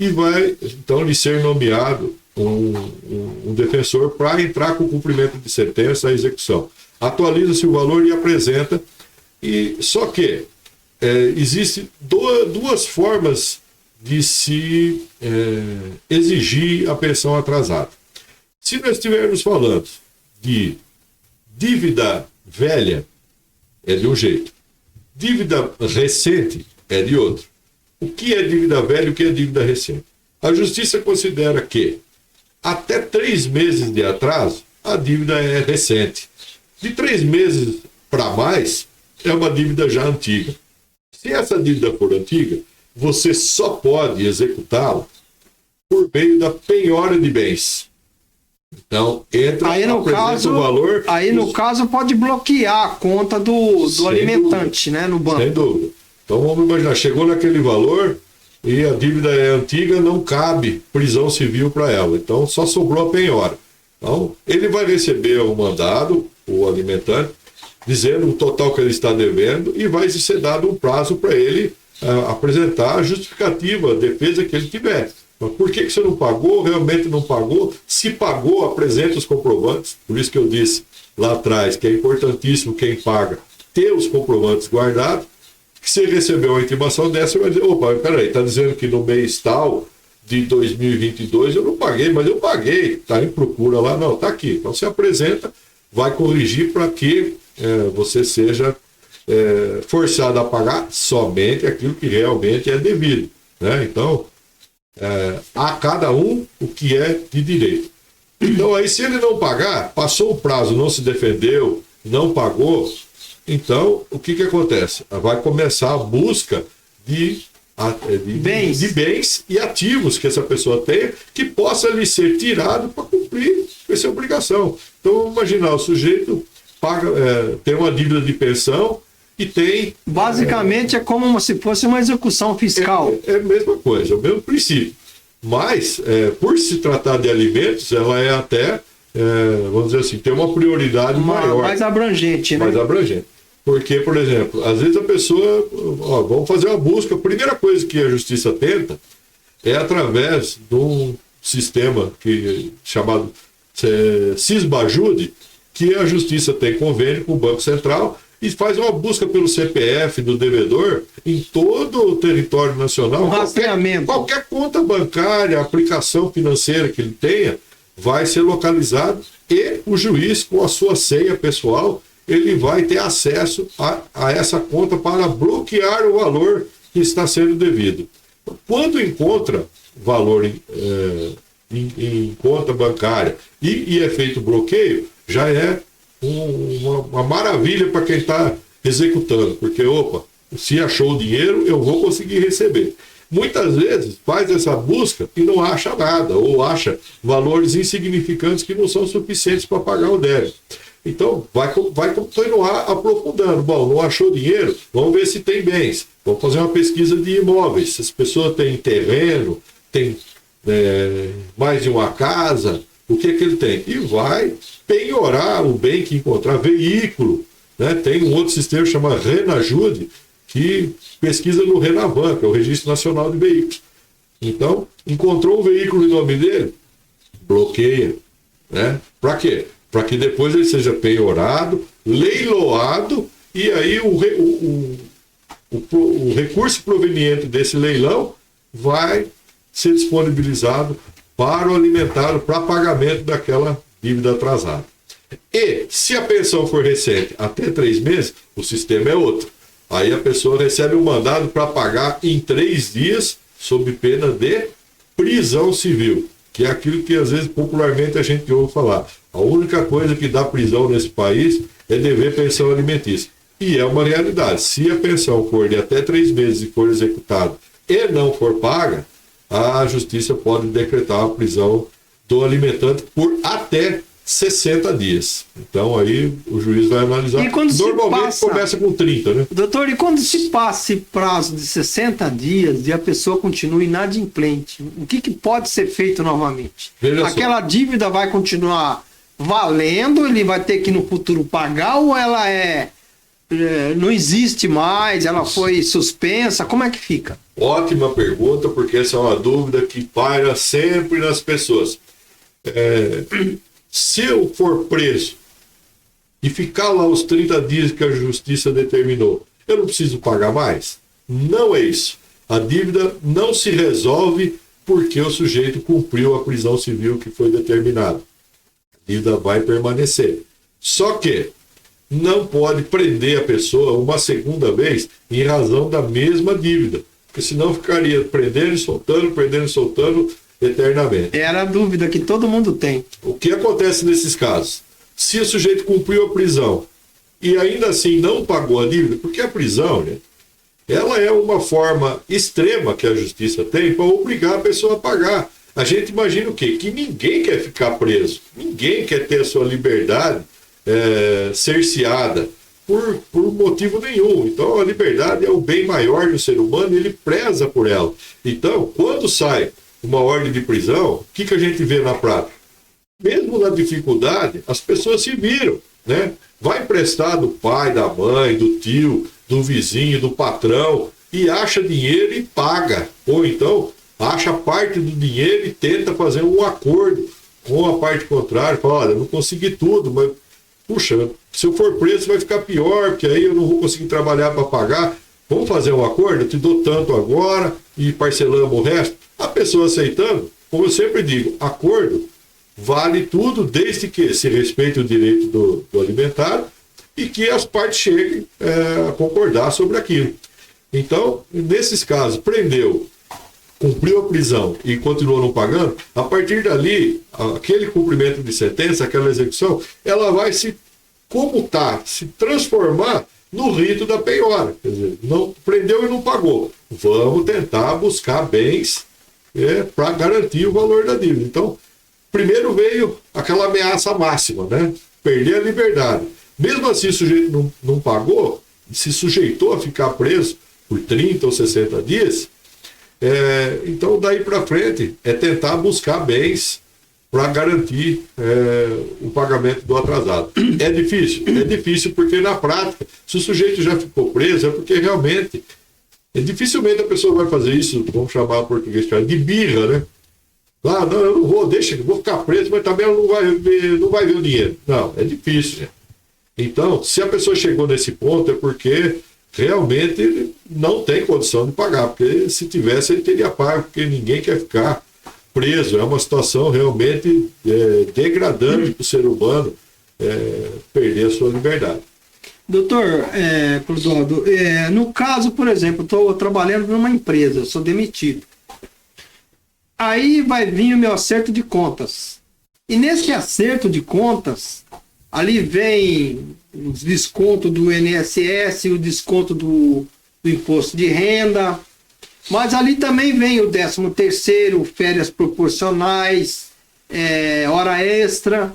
e vai, então, lhe ser nomeado um defensor para entrar com o cumprimento de sentença à execução. Atualiza-se o valor e apresenta, só que existem duas formas de se exigir a pensão atrasada. Se nós estivermos falando de dívida velha, é de um jeito. Dívida recente é de outro. O que é dívida velha e o que é dívida recente? A Justiça considera que até 3 meses de atraso, a dívida é recente. De 3 meses para mais, é uma dívida já antiga. Se essa dívida for antiga, você só pode executá-la por meio da penhora de bens. Então, apresenta o valor... Aí, no caso, pode bloquear a conta do alimentante, né, no banco. Sem dúvida. Então, vamos imaginar, chegou naquele valor e a dívida é antiga, não cabe prisão civil para ela. Então, só sobrou a penhora. Então, ele vai receber o mandado, o alimentante, dizendo o total que ele está devendo e vai ser dado um prazo para ele apresentar a justificativa, a defesa que ele tiver. Por que você não pagou? Realmente não pagou? Se pagou, apresenta os comprovantes. Por isso que eu disse lá atrás que é importantíssimo quem paga ter os comprovantes guardados. Que se ele recebeu uma intimação dessa, vai dizer, opa, peraí, está dizendo que no mês tal de 2022 eu não paguei, mas eu paguei. Está em procura lá? Não, está aqui. Então você apresenta, vai corrigir para que você seja forçado a pagar somente aquilo que realmente é devido, né? Então, a cada um o que é de direito. Então aí, se ele não pagar, passou o prazo, não se defendeu, não pagou, então o que acontece? Vai começar a busca de bens e ativos que essa pessoa tenha, que possa lhe ser tirado para cumprir essa obrigação. Então, vamos imaginar, o sujeito paga, tem uma dívida de pensão e tem... Basicamente é como se fosse uma execução fiscal. É a mesma coisa, é o mesmo princípio. Mas, por se tratar de alimentos, ela é até, vamos dizer assim, tem uma prioridade maior. Mais abrangente, né? Mais abrangente. Porque, por exemplo, às vezes a pessoa... vamos fazer uma busca. A primeira coisa que a Justiça tenta é através de um sistema chamado Cisbajude, que a Justiça tem convênio com o Banco Central e faz uma busca pelo CPF do devedor em todo o território nacional. Rastreamento. Qualquer conta bancária, aplicação financeira que ele tenha, vai ser localizado e o juiz, com a sua senha pessoal, ele vai ter acesso a essa conta para bloquear o valor que está sendo devido. Quando encontra valor em conta bancária e é feito bloqueio, já é uma maravilha para quem está executando, porque, se achou o dinheiro, eu vou conseguir receber. Muitas vezes faz essa busca e não acha nada, ou acha valores insignificantes que não são suficientes para pagar o débito. Então, vai continuar aprofundando. Bom, não achou dinheiro? Vamos ver se tem bens. Vamos fazer uma pesquisa de imóveis. Se as pessoas têm terreno, tem mais de uma casa, o que ele tem? E vai penhorar o bem que encontrar. Veículo, né? Tem um outro sistema chamado Renajude, que pesquisa no Renavan, que é o Registro Nacional de Veículos. Então, encontrou um veículo em nome dele? Bloqueia. Né? Para quê? Para que depois ele seja penhorado, leiloado, e aí o recurso proveniente desse leilão vai ser disponibilizado para o alimentado, para pagamento daquela dívida atrasada. E, se a pensão for recente, até 3 meses, o sistema é outro. Aí a pessoa recebe um mandado para pagar em 3 dias, sob pena de prisão civil, que é aquilo que às vezes popularmente a gente ouve falar. A única coisa que dá prisão nesse país é dever pensão alimentícia. E é uma realidade. Se a pensão for de até 3 meses e for executada e não for paga, a justiça pode decretar a prisão do alimentante por até 60 dias. Então aí o juiz vai analisar. E quando normalmente começa com 30, né? Doutor, e quando se passa esse prazo de 60 dias e a pessoa continua inadimplente, o que pode ser feito novamente? Aquela dívida vai continuar valendo, ele vai ter que no futuro pagar, ou ela não existe mais, ela foi suspensa, como é que fica? Ótima pergunta, porque essa é uma dúvida que paira sempre nas pessoas. Se eu for preso e ficar lá os 30 dias que a justiça determinou, eu não preciso pagar mais? Não é isso. A dívida não se resolve porque o sujeito cumpriu a prisão civil que foi determinada. A dívida vai permanecer. Só que não pode prender a pessoa uma segunda vez em razão da mesma dívida, porque senão ficaria prendendo e soltando eternamente. Era a dúvida que todo mundo tem. O que acontece nesses casos? Se o sujeito cumpriu a prisão e ainda assim não pagou a dívida, porque a prisão, né, ela é uma forma extrema que a justiça tem para obrigar a pessoa a pagar. A gente imagina o quê? Que ninguém quer ficar preso, ninguém quer ter a sua liberdade cerceada por motivo nenhum. Então a liberdade é o bem maior do ser humano e ele preza por ela. Então, quando sai uma ordem de prisão, o que a gente vê na prática? Mesmo na dificuldade, as pessoas se viram, né? Vai emprestar do pai, da mãe, do tio, do vizinho, do patrão, e acha dinheiro e paga. Ou então, acha parte do dinheiro e tenta fazer um acordo com a parte contrária. Fala, olha, eu não consegui tudo, mas, puxa, se eu for preso vai ficar pior, porque aí eu não vou conseguir trabalhar para pagar. Vamos fazer um acordo? Eu te dou tanto agora e parcelamos o resto. A pessoa aceitando, como eu sempre digo, acordo vale tudo desde que se respeite o direito do alimentado e que as partes cheguem a concordar sobre aquilo. Então, nesses casos, prendeu, cumpriu a prisão e continuou não pagando, a partir dali, aquele cumprimento de sentença, aquela execução, ela vai se comutar, se transformar no rito da penhora. Quer dizer, não prendeu e não pagou. Vamos tentar buscar bens para garantir o valor da dívida. Então, primeiro veio aquela ameaça máxima, né? Perder a liberdade. Mesmo assim, o sujeito não pagou, se sujeitou a ficar preso por 30 ou 60 dias, então daí para frente é tentar buscar bens para garantir o pagamento do atrasado. É difícil? É difícil porque na prática, se o sujeito já ficou preso, é porque realmente dificilmente a pessoa vai fazer isso, vamos chamar em português de birra, né? Ah, não, eu não vou, deixa, eu vou ficar preso, mas também ela não vai ver o dinheiro. Não, é difícil, gente. Então, se a pessoa chegou nesse ponto, é porque realmente ele não tem condição de pagar, porque se tivesse ele teria pago, porque ninguém quer ficar preso. É uma situação realmente degradante para o ser humano perder a sua liberdade. Doutor Clodoaldo, no caso, por exemplo, estou trabalhando numa empresa, sou demitido. Aí vai vir o meu acerto de contas. E nesse acerto de contas, ali vem os descontos do INSS, o desconto do imposto de renda, mas ali também vem o 13º, férias proporcionais, hora extra.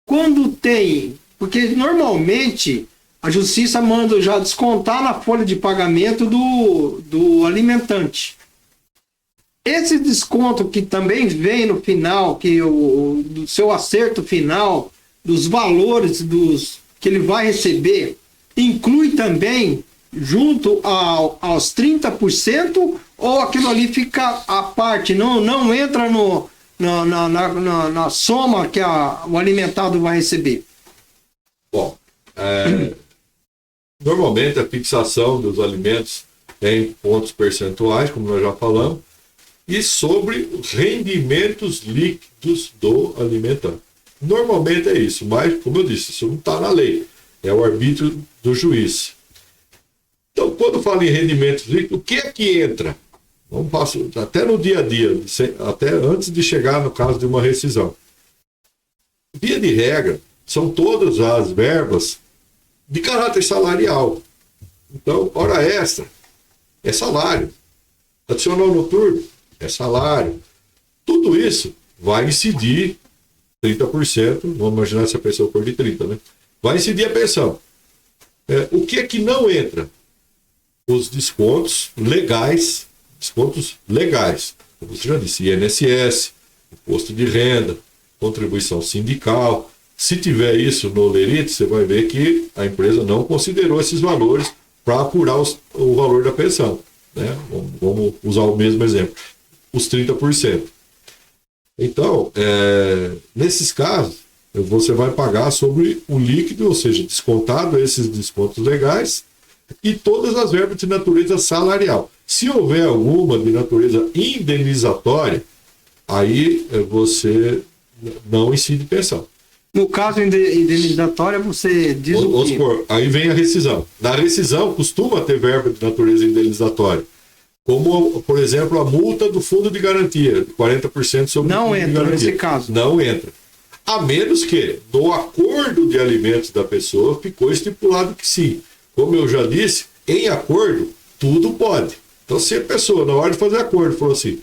Quando tem, porque normalmente a justiça manda já descontar na folha de pagamento do alimentante. Esse desconto que também vem no final, do seu acerto final, dos valores que ele vai receber, inclui também junto aos 30%, ou aquilo ali fica à parte, não entra na soma que o alimentado vai receber? Bom, normalmente a fixação dos alimentos é em pontos percentuais, como nós já falamos, e sobre os rendimentos líquidos do alimentante. Normalmente é isso, mas, como eu disse, isso não está na lei. É o arbítrio do juiz. Então, quando fala em rendimentos líquidos, o que é que entra? Vamos passar até no dia a dia, até antes de chegar no caso de uma rescisão. Via de regra, são todas as verbas de caráter salarial. Então, hora extra é salário. Adicional noturno é salário. Tudo isso vai incidir 30%, vamos imaginar se a pessoa for de 30%, né? Vai incidir a pensão. O que é que não entra? Os descontos legais, como você já disse, INSS, imposto de renda, contribuição sindical. Se tiver isso no lerite, você vai ver que a empresa não considerou esses valores para apurar o valor da pensão, né? Vamos usar o mesmo exemplo, os 30%. Então, nesses casos, você vai pagar sobre o líquido, ou seja, descontado esses descontos legais e todas as verbas de natureza salarial. Se houver alguma de natureza indenizatória, aí você não incide pensão. No caso indenizatória, você diz o quê? Aí vem a rescisão. Na rescisão, costuma ter verba de natureza indenizatória. Como, por exemplo, a multa do fundo de garantia, de 40% sobre o fundo de garantia. Não entra nesse caso. Não entra. A menos que, no acordo de alimentos da pessoa, ficou estipulado que sim. Como eu já disse, em acordo, tudo pode. Então, se a pessoa, na hora de fazer acordo, falou assim,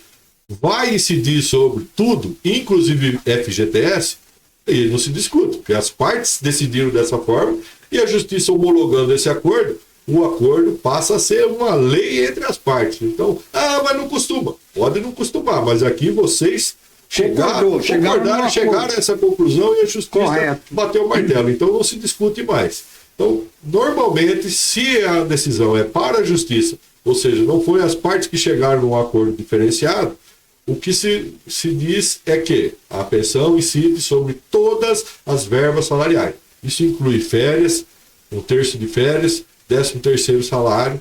vai incidir sobre tudo, inclusive FGTS, e não se discute, porque as partes decidiram dessa forma e a justiça homologando esse acordo, o acordo passa a ser uma lei entre as partes. Então, mas não costuma. Pode não costumar, mas aqui vocês chegaram a essa conclusão e a justiça bateu o martelo. Então, não se discute mais. Então, normalmente, se a decisão é para a justiça, ou seja, não foi as partes que chegaram num acordo diferenciado, o que se diz é que a pensão incide sobre todas as verbas salariais. Isso inclui férias, 1/3 de férias, 13º salário,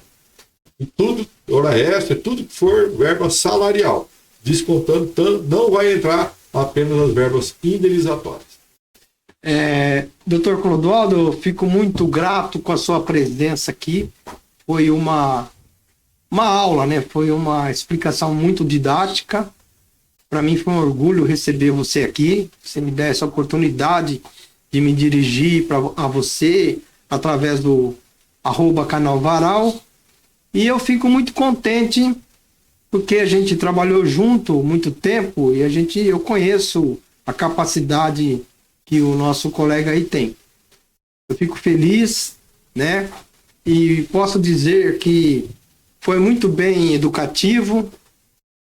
e tudo, hora extra, tudo que for verba salarial. Descontando, não vai entrar apenas as verbas indenizatórias. Dr. Clodoaldo, eu fico muito grato com a sua presença aqui. Foi uma aula, né? Foi uma explicação muito didática. Para mim foi um orgulho receber você aqui. Você me dá essa oportunidade de me dirigir a você através do @canal Varal. E eu fico muito contente porque a gente trabalhou junto muito tempo e eu conheço a capacidade que o nosso colega aí tem. Eu fico feliz, né? E posso dizer que foi muito bem educativo.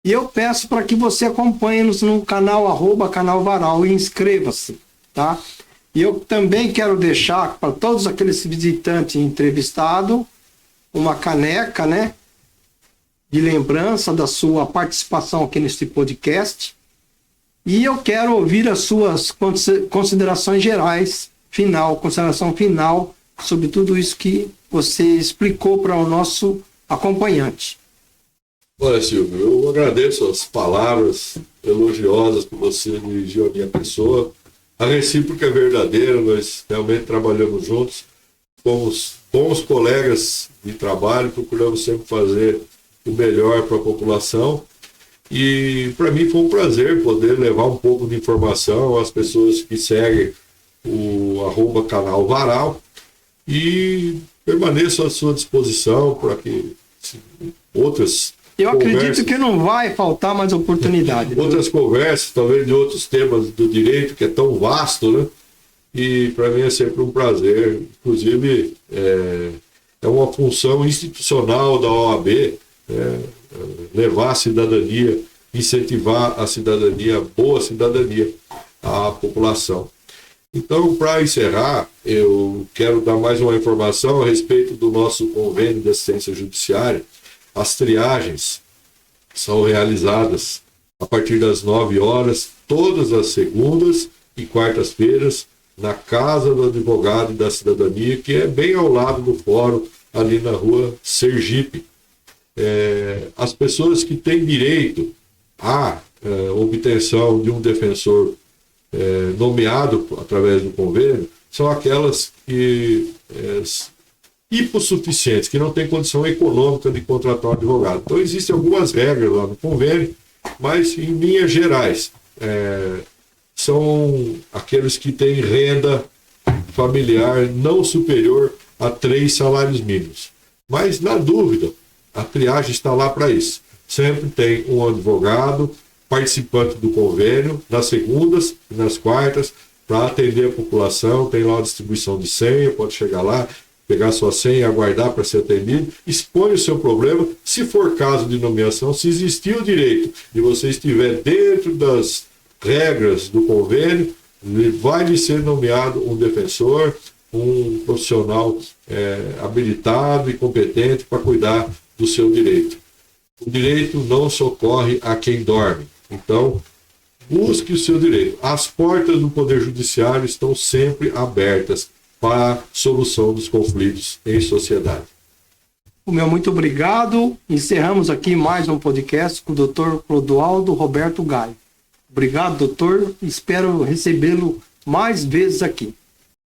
E eu peço para que você acompanhe-nos no canal @canal Varal e inscreva-se, tá? E eu também quero deixar para todos aqueles visitantes entrevistados uma caneca, né? De lembrança da sua participação aqui neste podcast. E eu quero ouvir as suas considerações gerais final, consideração final sobre tudo isso que você explicou para o nosso acompanhante. Olha, Silvio, eu agradeço as palavras elogiosas que você dirigiu à minha pessoa. A recíproca é verdadeira, nós realmente trabalhamos juntos, somos bons colegas de trabalho, procuramos sempre fazer o melhor para a população. E para mim foi um prazer poder levar um pouco de informação às pessoas que seguem o @canal Varal, e permaneço à sua disposição para que outras Eu acredito que não vai faltar mais oportunidade. Outras conversas, talvez de outros temas do direito, que é tão vasto, né? E para mim é sempre um prazer. Inclusive, é uma função institucional da OAB, levar a cidadania, incentivar a cidadania, a boa cidadania à população. Então, para encerrar, eu quero dar mais uma informação a respeito do nosso convênio de assistência judiciária. As triagens são realizadas a partir das 9 horas, todas as segundas e quartas-feiras, na Casa do Advogado e da Cidadania, que é bem ao lado do fórum, ali na rua Sergipe. As pessoas que têm direito à obtenção de um defensor nomeado através do convênio são aquelas que hipossuficientes, que não têm condição econômica de contratar um advogado. Então existem algumas regras lá no convênio, mas em linhas gerais são aqueles que têm renda familiar não superior a 3 salários mínimos. Mas na dúvida, a triagem está lá para isso. Sempre tem um advogado participante do convênio, nas segundas e nas quartas, para atender a população. Tem lá a distribuição de senha, pode chegar lá, pegar sua senha e aguardar para ser atendido, expõe o seu problema, se for caso de nomeação, se existir o direito e você estiver dentro das regras do convênio, vai lhe ser nomeado um defensor, um profissional habilitado e competente para cuidar do seu direito. O direito não socorre a quem dorme. Então, busque o seu direito. As portas do Poder Judiciário estão sempre abertas para a solução dos conflitos em sociedade. O meu muito obrigado. Encerramos aqui mais um podcast com o Dr. Clodoaldo Roberto Gaio. Obrigado, doutor. Espero recebê-lo mais vezes aqui.